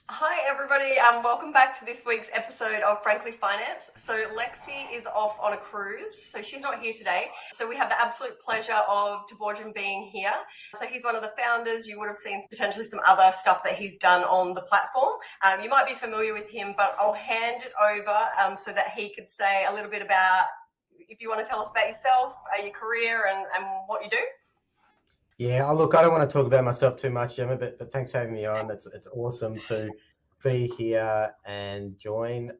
Hi everybody, welcome back to this week's episode of Frankly Finance. So Lexi is off on a cruise, so she's not here today. So we have the absolute pleasure of Thabojan being here. So he's one of the founders. You would have seen potentially some other stuff that he's done on the platform. You might be familiar with him, but I'll hand it over so that he could say a little bit about, if you want to tell us about yourself, your career and what you do. Yeah, look, I don't want to talk about myself too much, Gemma, but thanks for having me on. It's awesome to be here and join.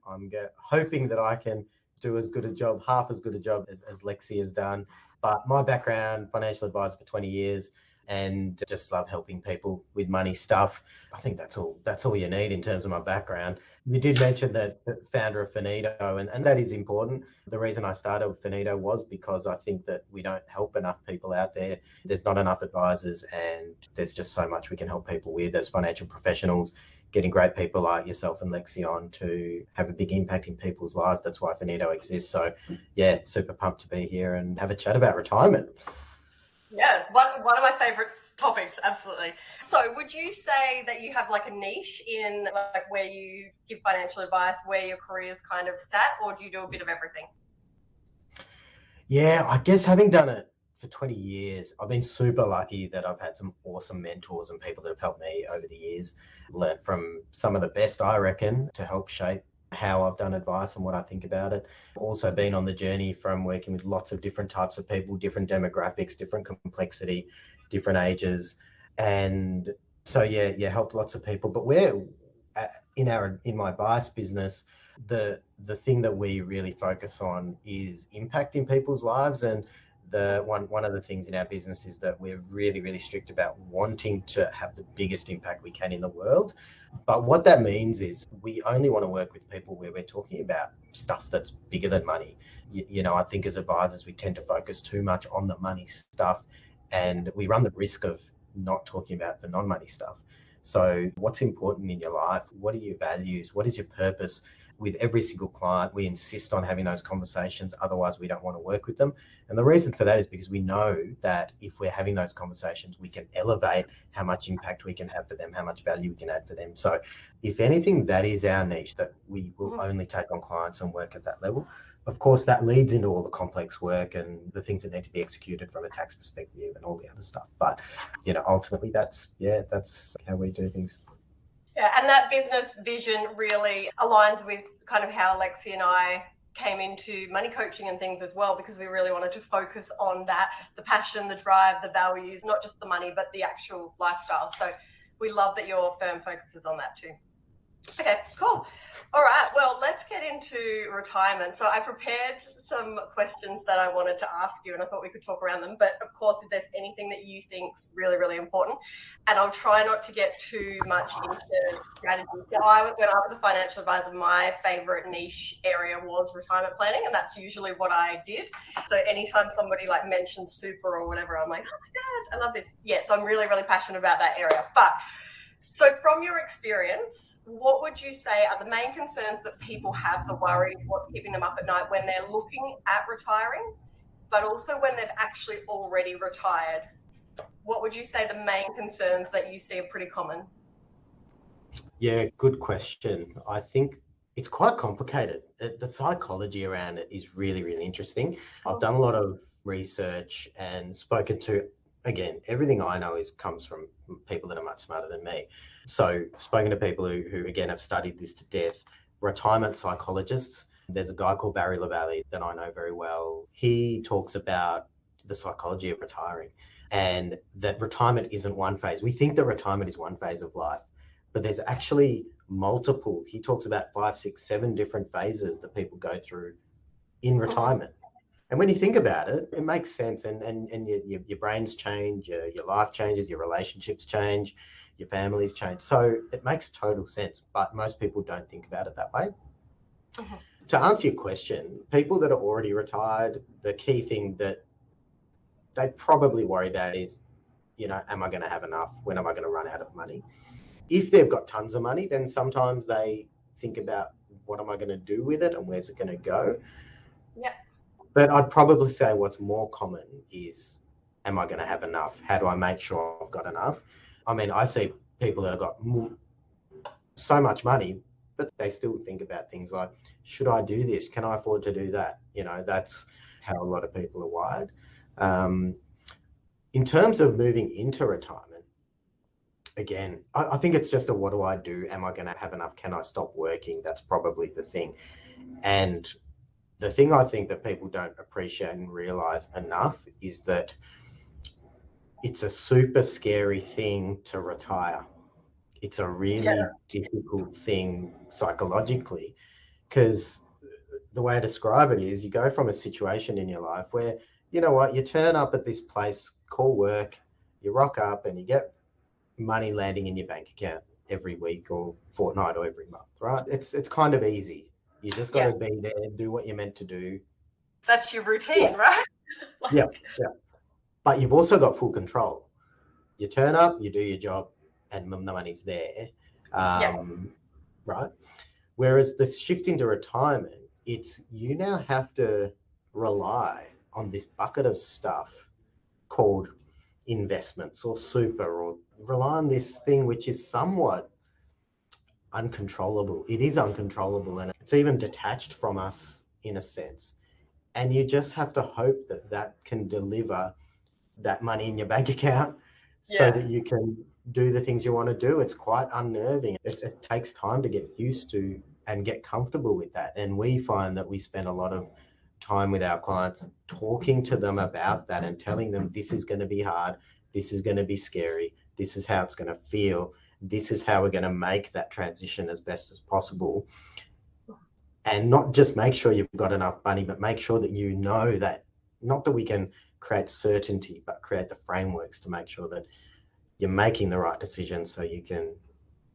Hoping that I can do half as good a job as Lexi has done. But my background, financial advisor for 20 years, and just love helping people with money stuff. I think that's all you need in terms of my background. You did mention that the founder of Finito, and that is important. The reason I started with Finito was because I think that we don't help enough people out there. There's not enough advisors, and there's just so much we can help people with as financial professionals, getting great people like yourself and Lexi on to have a big impact in people's lives. That's why Finito exists. So yeah, super pumped to be here and have a chat about retirement. Yeah, one of my favorite topics, absolutely. So would you say that you have like a niche in like where you give financial advice, where your career's kind of sat, or do you do a bit of everything? Yeah, I guess having done it for 20 years, I've been super lucky that I've had some awesome mentors and people that have helped me over the years. Learned from some of the best, I reckon, to help shape how I've done advice and what I think about it. Also been on the journey from working with lots of different types of people, different demographics, different complexity, different ages. And so yeah, helped lots of people. But in my advice business, the thing that we really focus on is impacting people's lives. And the one of the things in our business is that we're really, really strict about wanting to have the biggest impact we can in the world. But what that means is we only want to work with people where we're talking about stuff that's bigger than money. I think as advisors, we tend to focus too much on the money stuff, and we run the risk of not talking about the non-money stuff. So what's important in your life? What are your values? What is your purpose? With every single client, we insist on having those conversations. Otherwise, we don't want to work with them. And the reason for that is because we know that if we're having those conversations, we can elevate how much impact we can have for them, how much value we can add for them. So if anything, that is our niche, that we will only take on clients and work at that level. Of course, that leads into all the complex work and the things that need to be executed from a tax perspective and all the other stuff. But ultimately, that's how we do things. Yeah, and that business vision really aligns with kind of how Lexi and I came into money coaching and things as well, because we really wanted to focus on that, the passion, the drive, the values, not just the money, but the actual lifestyle. So we love that your firm focuses on that too. Okay, cool. All right, well, let's get into retirement. So I prepared some questions that I wanted to ask you, and I thought we could talk around them. But of course, if there's anything that you think's really, really important, and I'll try not to get too much into strategy. So when I was a financial advisor, my favorite niche area was retirement planning, and that's usually what I did. So anytime somebody like mentions super or whatever, I'm like, oh my God, I love this. Yeah, so I'm really, really passionate about that area. But so from your experience, what would you say are the main concerns that people have, the worries, what's keeping them up at night when they're looking at retiring, but also when they've actually already retired? What would you say the main concerns that you see are pretty common? Yeah, good question. I think it's quite complicated. The psychology around it is really, really interesting. I've done a lot of research and spoken to, again, everything I know comes from people that are much smarter than me. So spoken to people who again have studied this to death, retirement psychologists. There's a guy called Barry LaValle that I know very well. He talks about the psychology of retiring, and that retirement isn't one phase. We think that retirement is one phase of life, but there's actually multiple. He talks about 5, 6, 7 different phases that people go through in Mm-hmm. retirement. And when you think about it, it makes sense. And your brains change, your life changes, your relationships change, your families change. So it makes total sense. But most people don't think about it that way. Mm-hmm. To answer your question, people that are already retired, the key thing that they probably worry about is, am I going to have enough? When am I going to run out of money? If they've got tons of money, then sometimes they think about, what am I going to do with it and where's it going to go? Yeah. But I'd probably say what's more common is, am I going to have enough? How do I make sure I've got enough? I mean, I see people that have got so much money, but they still think about things like, should I do this? Can I afford to do that? That's how a lot of people are wired. In terms of moving into retirement, again, I think it's just a what do I do? Am I going to have enough? Can I stop working? That's probably the thing. And the thing I think that people don't appreciate and realize enough is that it's a super scary thing to retire. It's a really difficult thing psychologically, because the way I describe it is you go from a situation in your life where, you know what, you turn up at this place, call work, you rock up and you get money landing in your bank account every week or fortnight or every month, right? It's kind of easy. You just got to be there, do what you're meant to do. That's your routine, right? Yeah. But you've also got full control. You turn up, you do your job, and the money's there. Right? Whereas the shift into retirement, it's you now have to rely on this bucket of stuff called investments or super, or rely on this thing which is somewhat uncontrollable. It is uncontrollable, and it's even detached from us in a sense. And you just have to hope that that can deliver that money in your bank account so that you can do the things you want to do. It's quite unnerving. It takes time to get used to and get comfortable with that. And we find that we spend a lot of time with our clients talking to them about that and telling them this is going to be hard, this is going to be scary, this is how it's going to feel, this is how we're going to make that transition as best as possible. And not just make sure you've got enough money, but make sure that you know that, not that we can create certainty, but create the frameworks to make sure that you're making the right decisions so you can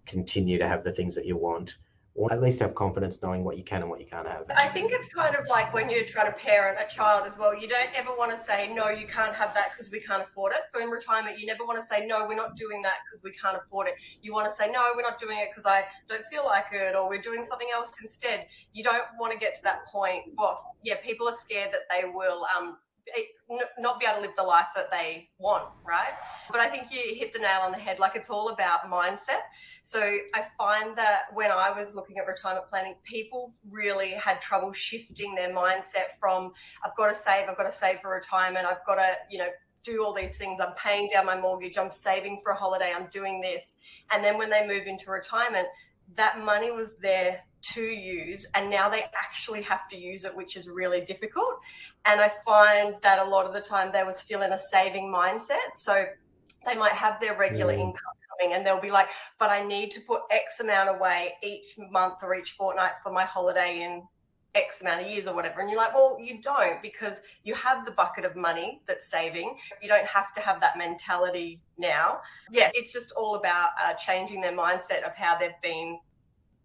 continue to have the things that you want, or at least have confidence knowing what you can and what you can't have. I think it's kind of like when you're trying to parent a child as well. You don't ever want to say, no, you can't have that because we can't afford it. So in retirement, you never want to say, no, we're not doing that because we can't afford it. You want to say, no, we're not doing it because I don't feel like it, or we're doing something else instead. You don't want to get to that point. Well, people are scared that they will not be able to live the life that they want, right? But I think you hit the nail on the head. Like, it's all about mindset. So I find that when I was looking at retirement planning, people really had trouble shifting their mindset from, I've got to save for retirement, I've got to, do all these things, I'm paying down my mortgage, I'm saving for a holiday, I'm doing this. And then when they move into retirement, that money was there to use, and now they actually have to use it, which is really difficult. And I find that a lot of the time they were still in a saving mindset. So they might have their regular income coming and they'll be like, but I need to put X amount away each month or each fortnight for my holiday in X amount of years or whatever. And you're like, well, you don't, because you have the bucket of money that's saving. You don't have to have that mentality now. Yeah, it's just all about changing their mindset of how they've been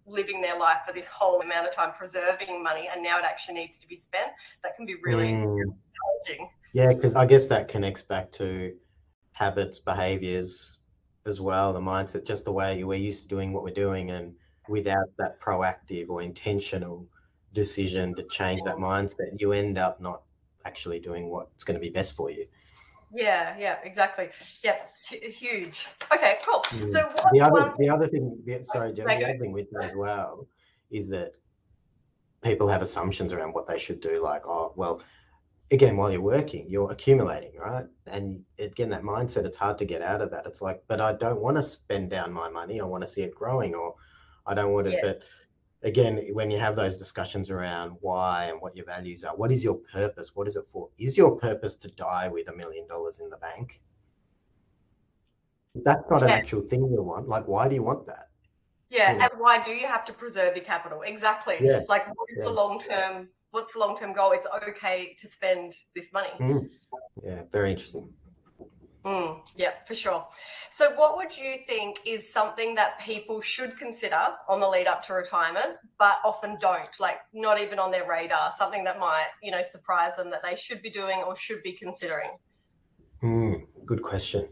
living their life for this whole amount of time, preserving money, and now it actually needs to be spent. That can be really challenging. Yeah, because I guess that connects back to habits, behaviors as well, the mindset, just the way we're used to doing what we're doing, and without that proactive or intentional decision to change that mindset, you end up not actually doing what's going to be best for you. Yeah, exactly. Yeah, it's huge. Okay, cool. So the other thing, sorry, Gemma, the other thing with that as well is that people have assumptions around what they should do. Like, oh, well, again, while you're working, you're accumulating, right? And again, that mindset, it's hard to get out of that. It's like, but I don't want to spend down my money. I want to see it growing, or I don't want to, but again, when you have those discussions around why and what your values are, what is your purpose? What is it for? Is your purpose to die with $1 million in the bank? That's not an actual thing you want. Like, why do you want that? And why do you have to preserve your capital? Exactly. Like, what is the long-term, what's the long-term goal? It's okay to spend this money. Yeah, very interesting. Yeah, for sure. So what would you think is something that people should consider on the lead up to retirement, but often don't, like not even on their radar, something that might, surprise them that they should be doing or should be considering? Good question.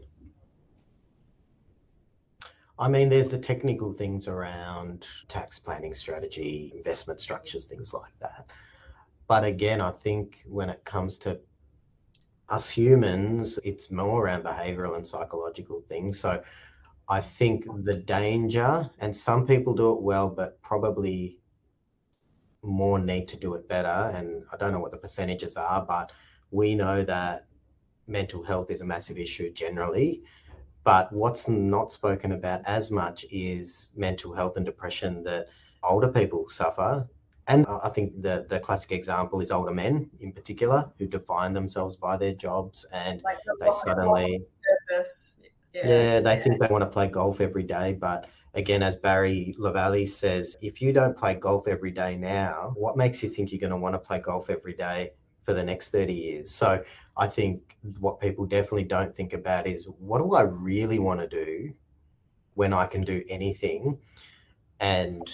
I mean, there's the technical things around tax planning strategy, investment structures, things like that. But again, I think when it comes to us humans, it's more around behavioral and psychological things. So I think the danger, and some people do it well, but probably more need to do it better. And I don't know what the percentages are, but we know that mental health is a massive issue generally. But what's not spoken about as much is mental health and depression that older people suffer. And I think the classic example is older men in particular who define themselves by their jobs, and Like the they suddenly, purpose. Yeah. yeah, they think they want to play golf every day. But again, as Barry Lavallee says, if you don't play golf every day now, what makes you think you're going to want to play golf every day for the next 30 years? So I think what people definitely don't think about is, what do I really want to do when I can do anything? And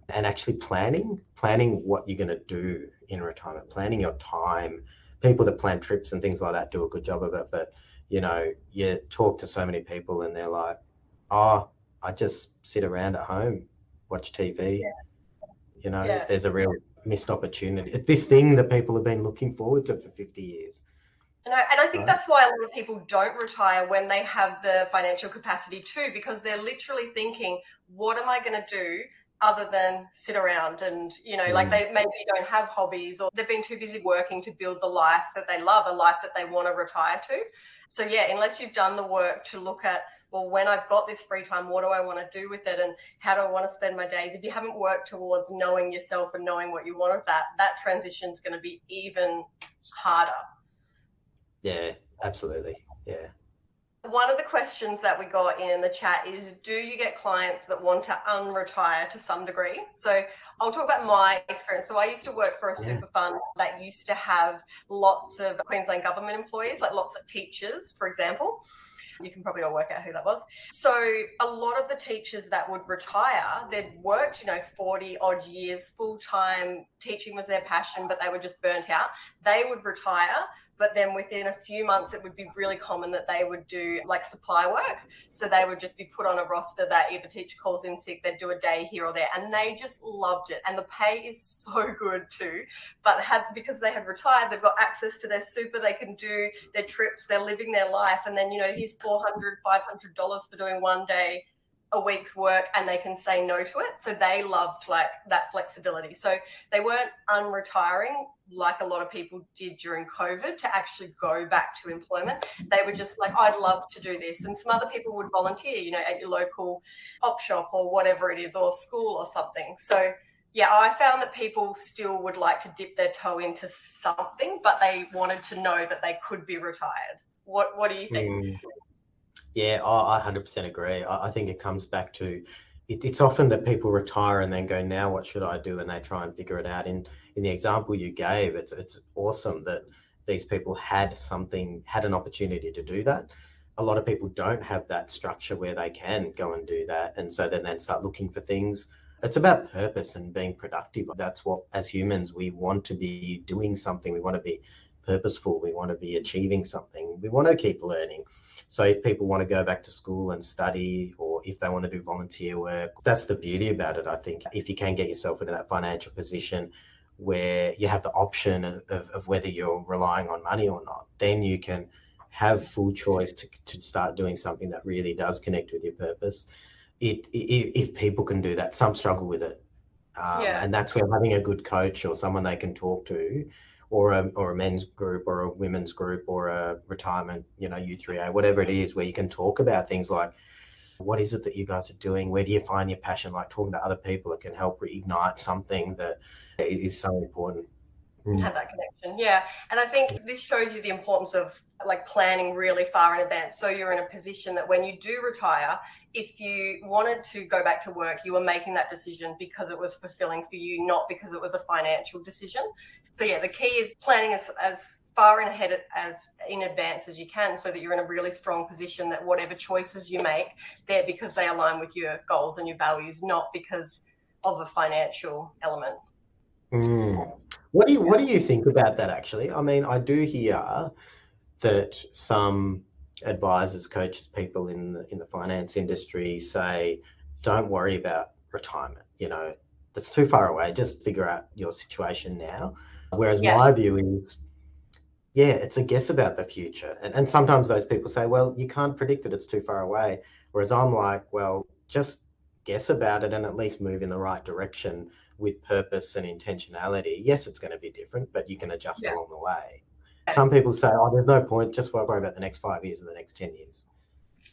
actually planning what you're going to do in retirement, planning your time. People that plan trips and things like that do a good job of it, but you talk to so many people and they're like, oh, I just sit around at home, watch TV. Yeah. There's a real missed opportunity. It's this thing that people have been looking forward to for 50 years. And I think Right? that's why a lot of people don't retire when they have the financial capacity too, because they're literally thinking, what am I going to do other than sit around? And, like they maybe don't have hobbies, or they've been too busy working to build the life that they love, a life that they want to retire to. So yeah, unless you've done the work to look at, well, when I've got this free time, what do I want to do with it? And how do I want to spend my days? If you haven't worked towards knowing yourself and knowing what you want of that transition is going to be even harder. Yeah, absolutely. Yeah. One of the questions that we got in the chat is, do you get clients that want to unretire to some degree? So I'll talk about my experience. So I used to work for a super fund that used to have lots of Queensland government employees, like lots of teachers, for example. You can probably all work out who that was. So a lot of the teachers that would retire, they'd worked, 40 odd years full time. Teaching was their passion, but they were just burnt out. They would retire, but then within a few months, it would be really common that they would do like supply work. So they would just be put on a roster that if a teacher calls in sick, they'd do a day here or there. And they just loved it. And the pay is so good too. But because they had retired, they've got access to their super, they can do their trips, they're living their life. And then, here's $400, $500 for doing one day a week's work, and they can say no to it. So they loved like that flexibility. So they weren't unretiring like a lot of people did during COVID to actually go back to employment. They were just like, I'd love to do this. And some other people would volunteer, at your local op shop or whatever it is, or school or something. So yeah, I found that people still would like to dip their toe into something, but they wanted to know that they could be retired. What do you think? Yeah, I 100% agree. I think it comes back to, it's often that people retire and then go, now what should I do? And they try and figure it out. In the example you gave, it's awesome that these people had an opportunity to do that. A lot of people don't have that structure where they can go and do that. And so then they start looking for things. It's about purpose and being productive. That's what, as humans, we want to be doing something. We want to be purposeful. We want to be achieving something. We want to keep learning. So if people want to go back to school and study, or if they want to do volunteer work, that's the beauty about it, I think. If you can get yourself into that financial position where you have the option of whether you're relying on money or not, then you can have full choice to start doing something that really does connect with your purpose. If people can do that, some struggle with it. And that's where having a good coach or someone they can talk to, or a men's group or a women's group or a retirement, U3A, whatever it is, where you can talk about things like, what is it that you guys are doing? Where do you find your passion? Like talking to other people, it can help reignite something that is so important. Have that connection. Yeah. And I think this shows you the importance of like planning really far in advance. So you're in a position that when you do retire, if you wanted to go back to work, you were making that decision because it was fulfilling for you, not because it was a financial decision. So yeah, the key is planning as far in ahead as in advance as you can, so that you're in a really strong position that whatever choices you make, they're because they align with your goals and your values, not because of a financial element. What do you think about that, actually? I mean, I do hear that some advisors, coaches, people in the finance industry say, don't worry about retirement. That's too far away. Just figure out your situation now. Whereas my view is, yeah, it's a guess about the future. And sometimes those people say, well, you can't predict it. It's too far away. Whereas I'm like, well, just guess about it and at least move in the right direction with purpose and intentionality. Yes, it's going to be different, but you can adjust Yeah. along the way. Some people say, oh, there's no point, just worry about the next 5 years or the next 10 years.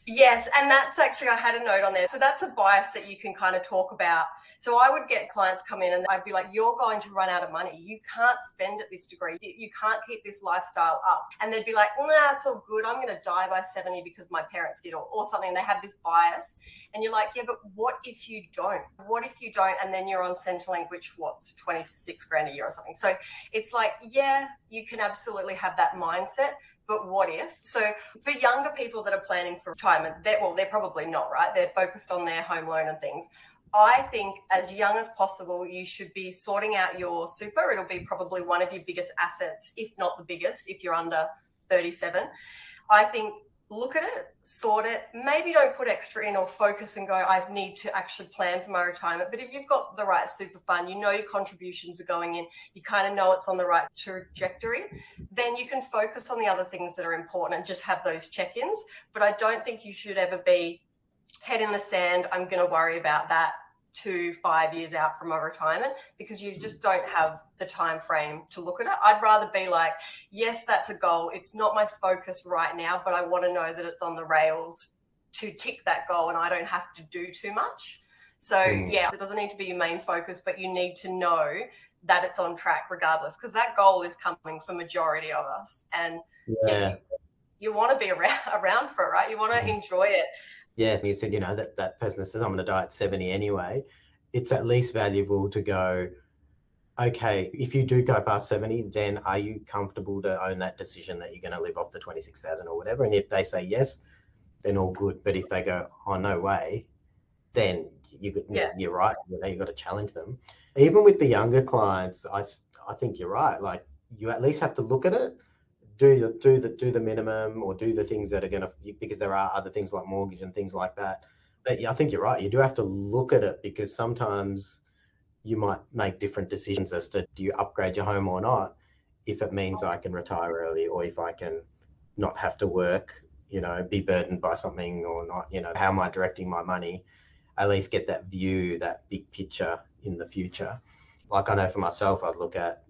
Yes, and that's actually, I had a note on there. So that's a bias that you can kind of talk about. So I would get clients come in and I'd be like, you're going to run out of money. You can't spend at this degree. You can't keep this lifestyle up. And they'd be like, nah, it's all good. I'm going to die by 70 because my parents did, or something. They have this bias. And you're like, yeah, but what if you don't? What if you don't? And then you're on Centrelink, which what's 26 grand a year or something. So it's like, yeah, you can absolutely have that mindset. But what if? So for younger people that are planning for retirement, they're probably not, right? They're focused on their home loan and things. I think as young as possible, you should be sorting out your super. It'll be probably one of your biggest assets, if not the biggest, if you're under 37. I think look at it, sort it, maybe don't put extra in or focus and go, I need to actually plan for my retirement. But if you've got the right super fund, you know your contributions are going in, you kind of know it's on the right trajectory, then you can focus on the other things that are important and just have those check-ins. But I don't think you should ever be head in the sand, I'm going to worry about that 5 years out from my retirement, because you just don't have the time frame to look at it. I'd rather be like, yes, that's a goal. It's not my focus right now, but I want to know that it's on the rails to tick that goal and I don't have to do too much. So yeah, it doesn't need to be your main focus, but you need to know that it's on track regardless, because that goal is coming for majority of us. And Yeah. you want to be around for it, right? You want to enjoy it. Yeah, you said, that person that says I'm going to die at 70 anyway, it's at least valuable to go, okay, if you do go past 70, then are you comfortable to own that decision that you're going to live off the 26,000 or whatever? And if they say yes, then all good. But if they go, oh, no way, then you're right. You've got to challenge them. Even with the younger clients, I think you're right. Like, you at least have to look at it, do the minimum, or do the things that are going to, because there are other things like mortgage and things like that. But yeah, I think you're right. You do have to look at it, because sometimes you might make different decisions as to, do you upgrade your home or not, if it means I can retire early, or if I can not have to work, be burdened by something or not, how am I directing my money? At least get that view, that big picture in the future. Like, I know for myself, I'd look at,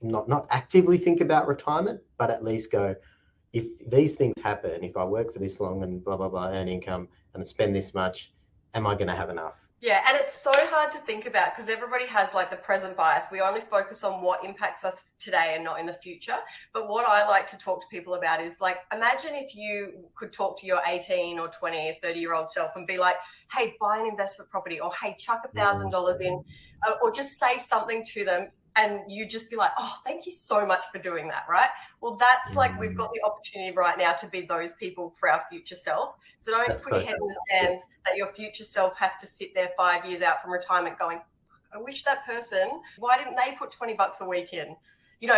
not actively think about retirement, but at least go, if these things happen, if I work for this long and blah, blah, blah, earn income and spend this much, am I going to have enough? Yeah, and it's so hard to think about because everybody has like the present bias. We only focus on what impacts us today and not in the future. But what I like to talk to people about is, like, imagine if you could talk to your 18 or 20 or 30-year-old self and be like, hey, buy an investment property, or hey, chuck $1,000 in, or just say something to them. And you just be like, oh, thank you so much for doing that, right? Well, that's like, we've got the opportunity right now to be those people for our future self. So don't put your head in the sands that your future self has to sit there 5 years out from retirement going, I wish that person, why didn't they put $20 a week in?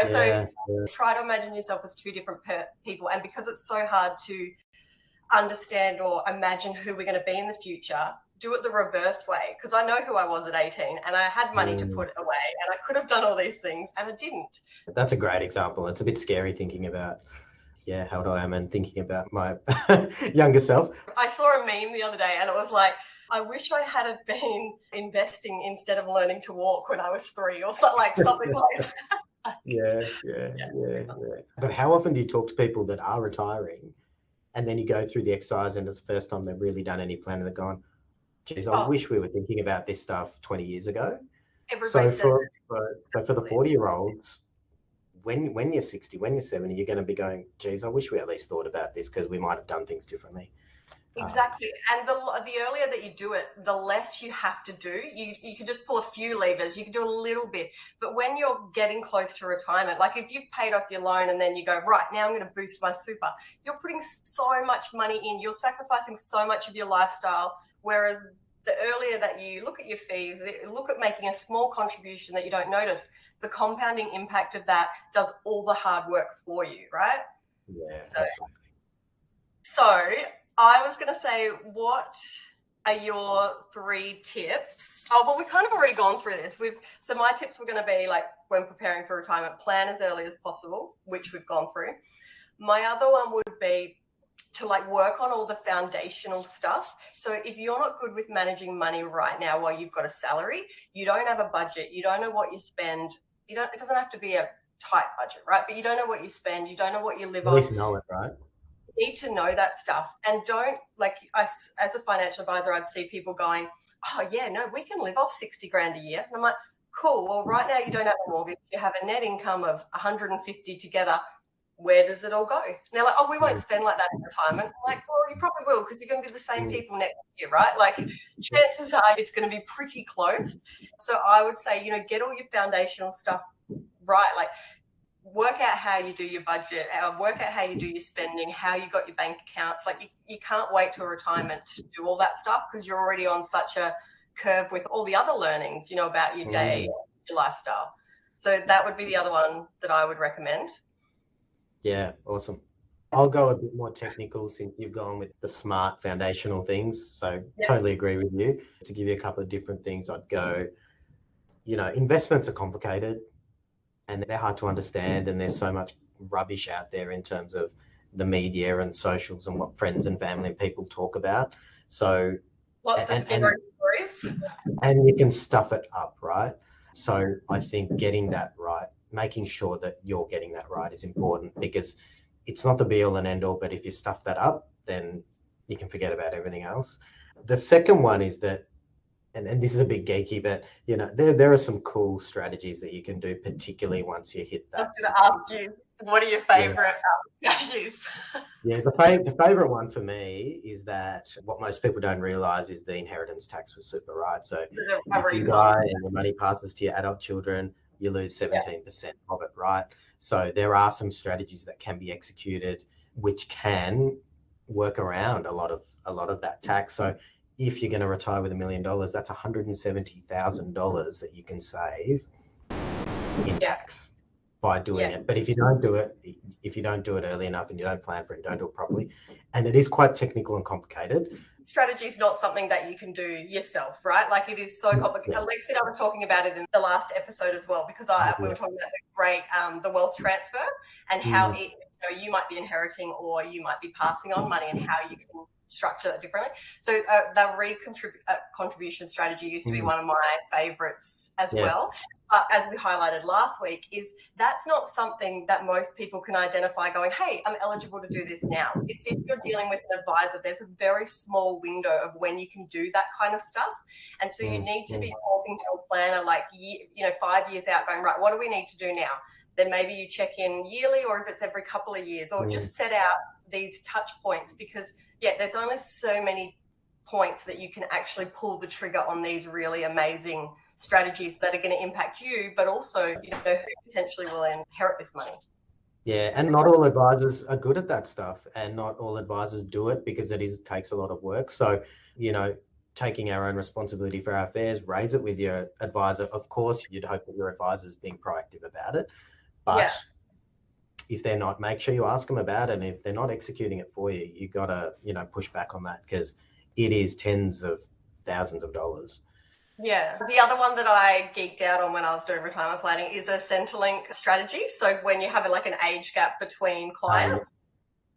So try to imagine yourself as two different people. And because it's so hard to understand or imagine who we're going to be in the future, do it the reverse way. Because I know who I was at 18 and I had money to put away and I could have done all these things and I didn't. That's a great example. It's a bit scary thinking about, how old I am and thinking about my younger self. I saw a meme the other day and it was like, I wish I had been investing instead of learning to walk when I was 3, or something like that. Yeah. But how often do you talk to people that are retiring, and then you go through the exercise and it's the first time they've really done any planning, they're going, geez, I wish we were thinking about this stuff 20 years ago. Everybody so for the 40-year-olds, when you're 60, when you're 70, you're going to be going, geez, I wish we at least thought about this, because we might have done things differently. Exactly. And the earlier that you do it, the less you have to do. You can just pull a few levers. You can do a little bit. But when you're getting close to retirement, like if you've paid off your loan and then you go, right, now I'm going to boost my super, you're putting so much money in. You're sacrificing so much of your lifestyle. Whereas the earlier that you look at your fees, look at making a small contribution that you don't notice, the compounding impact of that does all the hard work for you, right? Yeah, absolutely. So I was going to say, what are your 3 tips? Oh, well, we've kind of already gone through this. So my tips were going to be, like, when preparing for retirement, plan as early as possible, which we've gone through. My other one would be to like work on all the foundational stuff. So if you're not good with managing money right now while you've got a salary, you don't have a budget, you don't know what you spend, it doesn't have to be a tight budget, right? But you don't know what you spend, you don't know what you live At on. least know it, right? You need to know that stuff. And don't, like, as a financial advisor, I'd see people going, oh yeah, no, we can live off 60 grand a year. And I'm like, cool, well, right now you don't have a mortgage, you have a net income of 150 together. Where does it all go? And they're like, oh, we won't spend like that in retirement. I'm like, well, you probably will, because you're going to be the same people next year, right? Like, chances are it's going to be pretty close. So I would say, get all your foundational stuff right. Like, work out how you do your budget, work out how you do your spending, how you got your bank accounts. Like, you can't wait till retirement to do all that stuff, because you're already on such a curve with all the other learnings, about your day, your lifestyle. So that would be the other one that I would recommend. Yeah, awesome. I'll go a bit more technical since you've gone with the smart foundational things. So totally agree with you. To give you a couple of different things, I'd go, investments are complicated and they're hard to understand, and there's so much rubbish out there in terms of the media and socials and what friends and family and people talk about. So lots of scary stories. And you can stuff it up, right? So I think getting that right, making sure that you're getting that right is important, because it's not the be all and end all, but if you stuff that up, then you can forget about everything else. The second one is that, and this is a bit geeky, but there are some cool strategies that you can do, particularly once you hit that. I was going to ask you, what are your favorite strategies? Yeah, the favorite one for me is that what most people don't realize is the inheritance tax with super, right? So if you die and the money passes to your adult children, you lose 17% of it, right? So there are some strategies that can be executed which can work around a lot of that tax. So if you're going to retire with $1 million, that's $170,000 that you can save in tax by doing it. But if you don't do it early enough and you don't plan for it, don't do it properly, and it is quite technical and complicated. Strategy is not something that you can do yourself, right? Like, it is so complicated. Alexi and I were talking about it in the last episode as well, because we were talking about the great the wealth transfer and how you might be inheriting or you might be passing on money, and how you can structure that differently. So the contribution strategy used to be one of my favorites as well. But as we highlighted last week, is that's not something that most people can identify going, hey, I'm eligible to do this now. It's if you're dealing with an advisor, there's a very small window of when you can do that kind of stuff. And so you need to be talking to a planner like, 5 years out, going, right, what do we need to do now? Then maybe you check in yearly, or if it's every couple of years, or just set out these touch points, because there's only so many points that you can actually pull the trigger on these really amazing strategies that are going to impact you, but also who potentially will inherit this money. Yeah, and not all advisors are good at that stuff, and not all advisors do it because it takes a lot of work. So, taking our own responsibility for our affairs, raise it with your advisor. Of course, you'd hope that your advisor is being proactive about it, but if they're not, make sure you ask them about it. And if they're not executing it for you, you got to, push back on that, because it is tens of thousands of dollars. Yeah. The other one that I geeked out on when I was doing retirement planning is a Centrelink strategy. So when you have like an age gap between clients,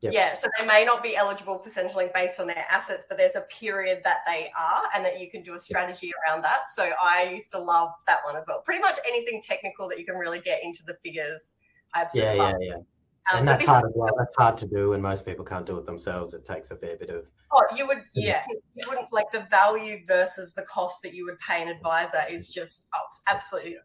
so they may not be eligible for Centrelink based on their assets, but there's a period that they are, and that you can do a strategy around that. So I used to love that one as well. Pretty much anything technical that you can really get into the figures, I absolutely love. And that's hard as well. That's hard to do, and most people can't do it themselves. It takes a fair bit of... you wouldn't, like, the value versus the cost that you would pay an advisor is just absolutely,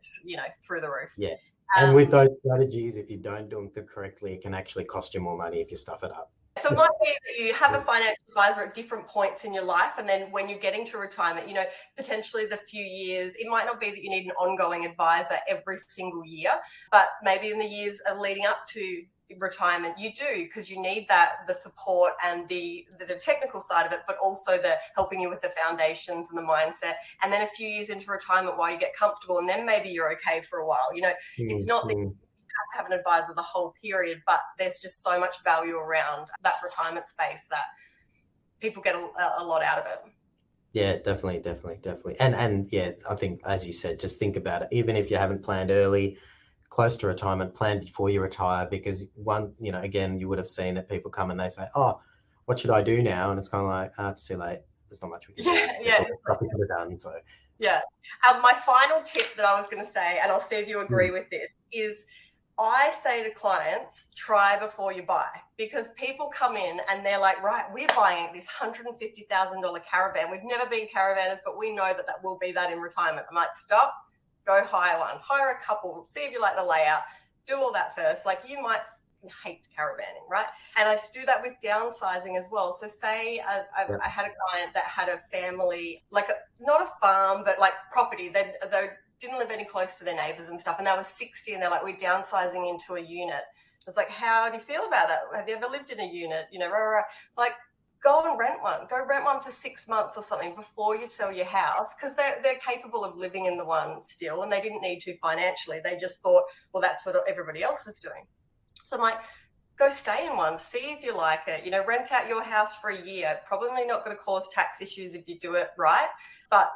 through the roof. Yeah. And with those strategies, if you don't do them correctly, it can actually cost you more money if you stuff it up. So it might be that you have a financial advisor at different points in your life, and then when you're getting to retirement, potentially the few years, it might not be that you need an ongoing advisor every single year, but maybe in the years leading up to retirement you do, because you need the support and the technical side of it, but also the helping you with the foundations and the mindset. And then a few years into retirement, while you get comfortable, and then maybe you're okay for a while. It's not that you have an advisor the whole period, but there's just so much value around that retirement space that people get a lot out of it. Yeah, definitely. And I think, as you said, just think about it. Even if you haven't planned early, close to retirement, plan before you retire, because again, you would have seen that people come and they say, oh, what should I do now? And it's kind of like, it's too late. There's not much we can do. There's all the stuff we could have done. So Yeah. My final tip that I was going to say, and I'll see if you agree with this, is I say to clients, try before you buy, because people come in and they're like, right, we're buying this $150,000 caravan. We've never been caravanners, but we know that that will be that in retirement. I'm like, stop, go hire one, hire a couple, see if you like the layout, do all that first. Like, you might hate caravanning, right? And I do that with downsizing as well. So say I had a client that had a family, like not a farm, but like property. They didn't live any close to their neighbors and stuff. And they were 60 and they're like, we're downsizing into a unit. It's like, how do you feel about that? Have you ever lived in a unit? You know, like, go and rent one. Go rent one for 6 months or something before you sell your house, because they're capable of living in the one still, and they didn't need to financially. They just thought, well, that's what everybody else is doing. So I'm like, go stay in one, see if you like it. You know, rent out your house for a year. Probably not going to cause tax issues if you do it right, but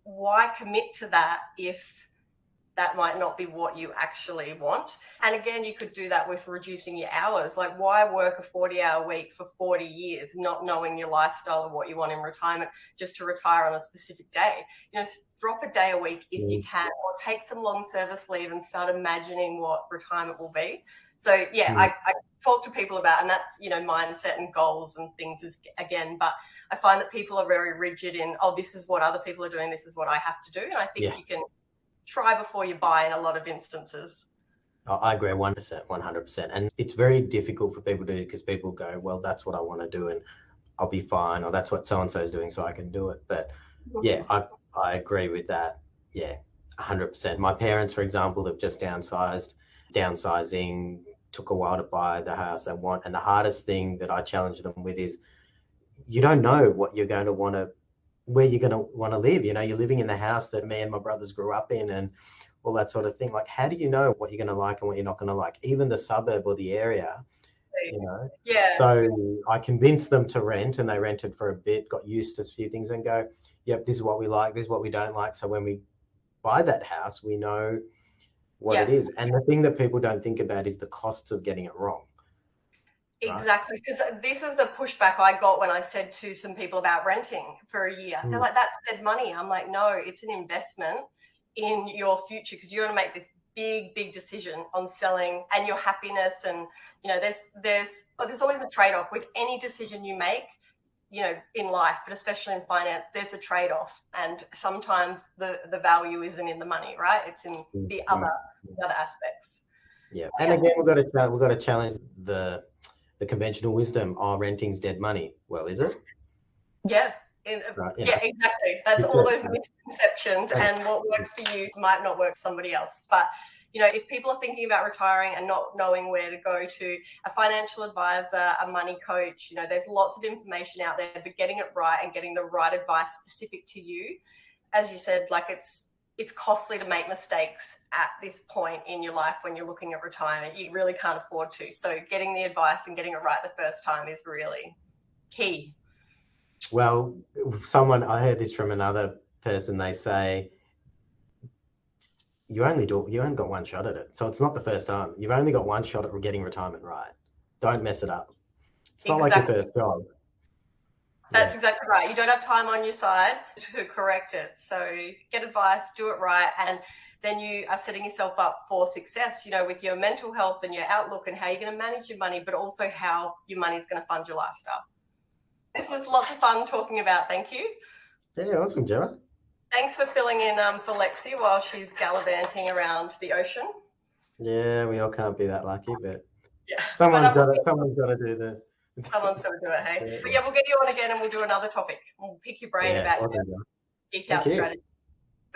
why commit to that if that might not be what you actually want? And again, you could do that with reducing your hours. Like, why work a 40-hour week for 40 years, not knowing your lifestyle or what you want in retirement, just to retire on a specific day? You know, drop a day a week if you can, or take some long service leave and start imagining what retirement will be. So yeah, I talk to people about, and that's, you know, mindset and goals and things is again, but I find that people are very rigid in, oh, this is what other people are doing, this is what I have to do. And I think you can try before you buy in a lot of instances. I agree 1%, 100%. And it's very difficult for people to do, because people go, well, that's what I want to do and I'll be fine, or that's what so-and-so is doing, so I can do it. But yeah, I agree with that. Yeah, 100%. My parents, for example, have just downsized. Downsizing took a while to buy the house they want. And the hardest thing that I challenge them with is, you don't know what you're going to want to, where you're going to want to live. You know, you're living in the house that me and my brothers grew up in and all that sort of thing. Like, how do you know what you're going to like and what you're not going to like? Even the suburb or the area, you know? Yeah. So I convinced them to rent, and they rented for a bit, got used to a few things, and go, yep, this is what we like, this is what we don't like. So when we buy that house, we know what it is. And the thing that people don't think about is the costs of getting it wrong. Exactly, because this is a pushback I got when I said to some people about renting for a year. They're like, that's dead money. I'm like, no, it's an investment in your future, because you're going to make this big decision on selling and your happiness. And, you know, there's always a trade-off with any decision you make, you know, in life, but especially in finance. There's a trade-off, and sometimes the value isn't in the money, right? It's in the other aspects. Yeah, and again, we've got to challenge the conventional wisdom. Oh, renting's dead money. Well, is it? Yeah. Yeah, exactly. That's all those misconceptions, and what works for you might not work for somebody else. But, you know, if people are thinking about retiring and not knowing where to go to, a financial advisor, a money coach, you know, there's lots of information out there, but getting it right and getting the right advice specific to you, as you said, like, it's costly to make mistakes at this point in your life when you're looking at retirement. You really can't afford to. So getting the advice and getting it right the first time is really key. Well, I heard this from another person. They say, you only got one shot at it. So it's not the first time. You've only got one shot at getting retirement right. Don't mess it up. It's not like your first job. That's exactly right. You don't have time on your side to correct it. So get advice, do it right, and then you are setting yourself up for success, you know, with your mental health and your outlook and how you're going to manage your money, but also how your money is going to fund your lifestyle. This was lots of fun talking about. Thank you. Yeah, awesome, Gemma. Thanks for filling in for Lexi while she's gallivanting around the ocean. Yeah, we all can't be that lucky, but someone's got to do the... Someone's got to do it, hey? But yeah, we'll get you on again and we'll do another topic. We'll pick your brain about your geek out strategy.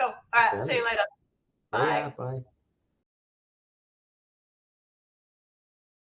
Cool. All right, see you later. Bye. Bye.